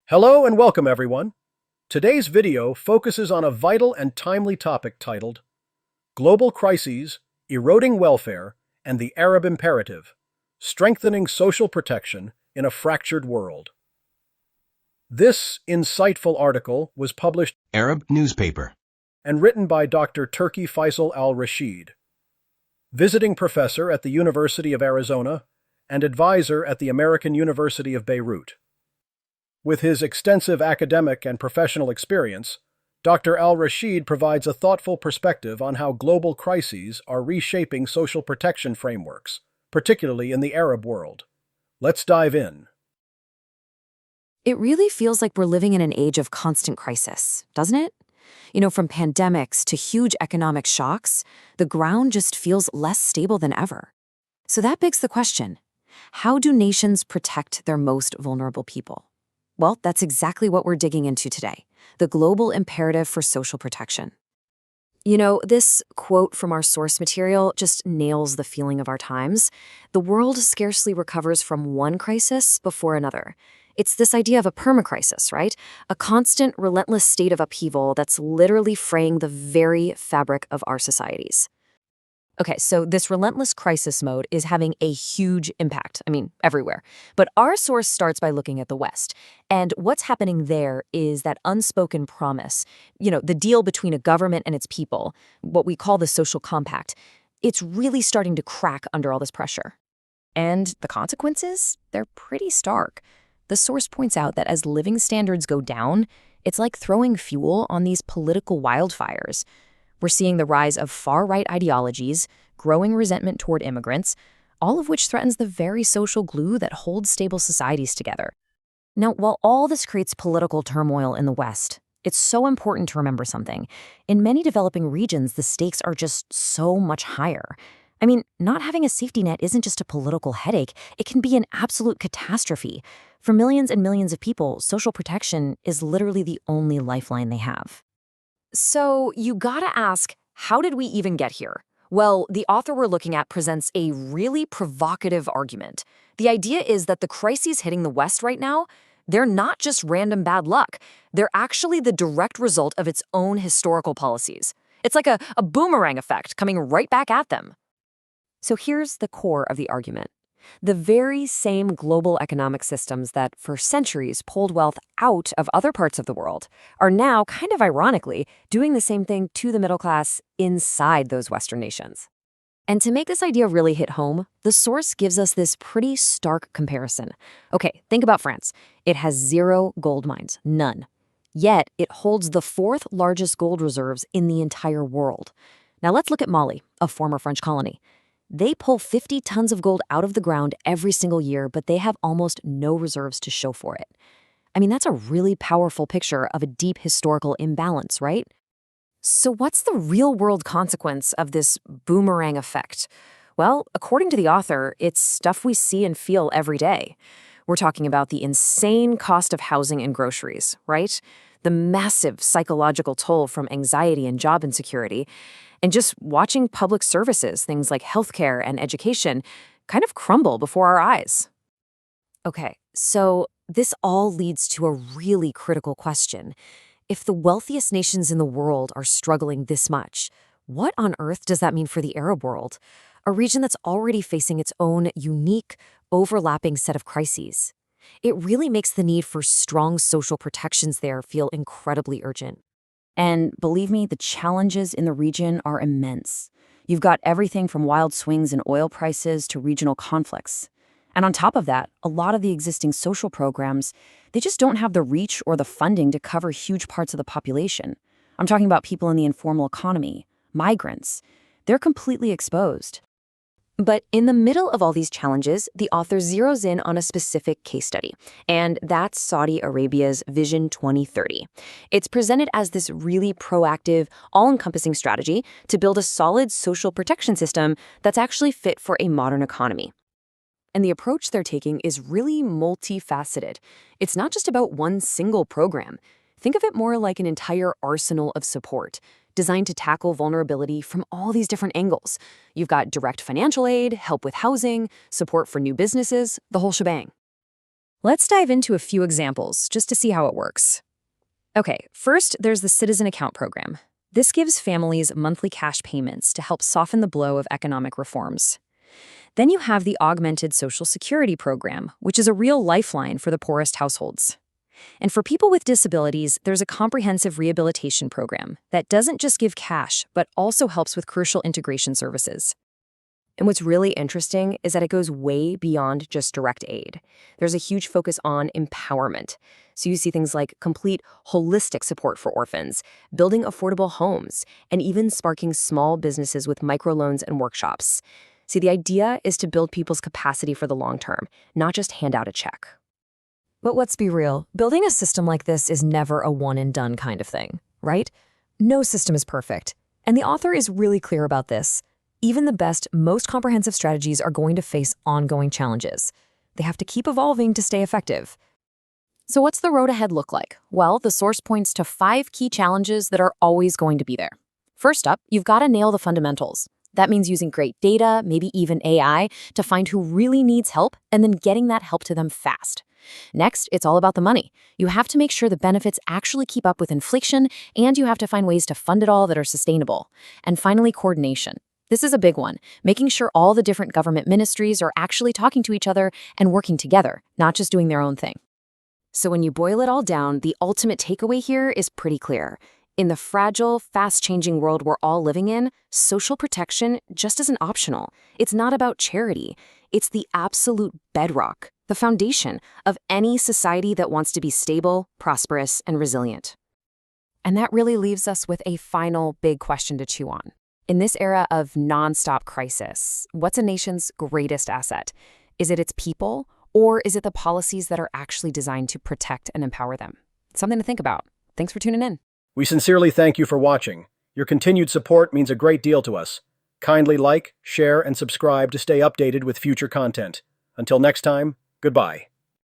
Hello and welcome, everyone. Today's video focuses on a vital and timely topic titled Global Crises, Eroding Welfare, and the Arab Imperative, Strengthening Social Protection in a Fractured World. This insightful article was published Arab newspaper and written by Dr. Turki Faisal Al Rasheed, visiting professor at the University of Arizona and advisor at the American University of Beirut. With his extensive academic and professional experience, Dr. Al-Rasheed provides a thoughtful perspective on how global crises are reshaping social protection frameworks, particularly in the Arab world. Let's dive in. It really feels like we're living in an age of constant crisis, doesn't it? From pandemics to huge economic shocks, the ground just feels less stable than ever. So that begs the question, how do nations protect their most vulnerable people? Well, that's exactly what we're digging into today, the global imperative for social protection. This quote from our source material just nails the feeling of our times. The world scarcely recovers from one crisis before another. It's this idea of a permacrisis, right? A constant, relentless state of upheaval that's literally fraying the very fabric of our societies. Okay, so this relentless crisis mode is having a huge impact, everywhere. But our source starts by looking at the West. And what's happening there is that unspoken promise, the deal between a government and its people, what we call the social compact, it's really starting to crack under all this pressure. And the consequences? They're pretty stark. The source points out that as living standards go down, it's like throwing fuel on these political wildfires. We're seeing the rise of far-right ideologies, growing resentment toward immigrants, all of which threatens the very social glue that holds stable societies together. Now, while all this creates political turmoil in the West, it's so important to remember something. In many developing regions, the stakes are just so much higher. Not having a safety net isn't just a political headache, it can be an absolute catastrophe. For millions and millions of people, social protection is literally the only lifeline they have. So you gotta ask, how did we even get here? Well, the author we're looking at presents a really provocative argument. The idea is that the crises hitting the West right now, they're not just random bad luck. They're actually the direct result of its own historical policies. It's like a boomerang effect coming right back at them. So here's the core of the argument. The very same global economic systems that for centuries pulled wealth out of other parts of the world are now, kind of ironically, doing the same thing to the middle class inside those Western nations. And to make this idea really hit home, the source gives us this pretty stark comparison. Okay, think about France. It has 0 gold mines, none. Yet it holds the 4th largest gold reserves in the entire world. Now let's look at Mali, a former French colony. They pull 50 tons of gold out of the ground every single year, but they have almost no reserves to show for it. That's a really powerful picture of a deep historical imbalance, right? So what's the real-world consequence of this boomerang effect? Well, according to the author, it's stuff we see and feel every day. We're talking about the insane cost of housing and groceries, right? The massive psychological toll from anxiety and job insecurity, and just watching public services, things like healthcare and education, kind of crumble before our eyes. Okay, so this all leads to a really critical question. If the wealthiest nations in the world are struggling this much, what on earth does that mean for the Arab world? A region that's already facing its own unique, overlapping set of crises. It really makes the need for strong social protections there feel incredibly urgent. And believe me, the challenges in the region are immense. You've got everything from wild swings in oil prices to regional conflicts. And on top of that, a lot of the existing social programs, they just don't have the reach or the funding to cover huge parts of the population. I'm talking about people in the informal economy, migrants. They're completely exposed. But in the middle of all these challenges, the author zeroes in on a specific case study, and that's Saudi Arabia's Vision 2030. It's presented as this really proactive, all-encompassing strategy to build a solid social protection system that's actually fit for a modern economy. And the approach they're taking is really multifaceted. It's not just about one single program. Think of it more like an entire arsenal of support, designed to tackle vulnerability from all these different angles. You've got direct financial aid, help with housing, support for new businesses, the whole shebang. Let's dive into a few examples just to see how it works. Okay, first, there's the Citizen Account Program. This gives families monthly cash payments to help soften the blow of economic reforms. Then you have the Augmented Social Security Program, which is a real lifeline for the poorest households. And for people with disabilities, there's a comprehensive rehabilitation program that doesn't just give cash, but also helps with crucial integration services. And what's really interesting is that it goes way beyond just direct aid. There's a huge focus on empowerment. So you see things like complete holistic support for orphans, building affordable homes, and even sparking small businesses with microloans and workshops. See, the idea is to build people's capacity for the long term, not just hand out a check. But let's be real, building a system like this is never a one-and-done kind of thing, right? No system is perfect. And the author is really clear about this. Even the best, most comprehensive strategies are going to face ongoing challenges. They have to keep evolving to stay effective. So what's the road ahead look like? Well, the source points to 5 key challenges that are always going to be there. First up, you've got to nail the fundamentals. That means using great data, maybe even AI, to find who really needs help and then getting that help to them fast. Next, it's all about the money. You have to make sure the benefits actually keep up with inflation, and you have to find ways to fund it all that are sustainable. And finally, coordination. This is a big one, making sure all the different government ministries are actually talking to each other and working together, not just doing their own thing. So when you boil it all down, the ultimate takeaway here is pretty clear. In the fragile, fast-changing world we're all living in, social protection just isn't optional. It's not about charity. It's the absolute bedrock, the foundation of any society that wants to be stable, prosperous, and resilient. And that really leaves us with a final big question to chew on. In this era of nonstop crisis, what's a nation's greatest asset? Is it its people, or is it the policies that are actually designed to protect and empower them? Something to think about. Thanks for tuning in. We sincerely thank you for watching. Your continued support means a great deal to us. Kindly like, share, and subscribe to stay updated with future content. Until next time, goodbye.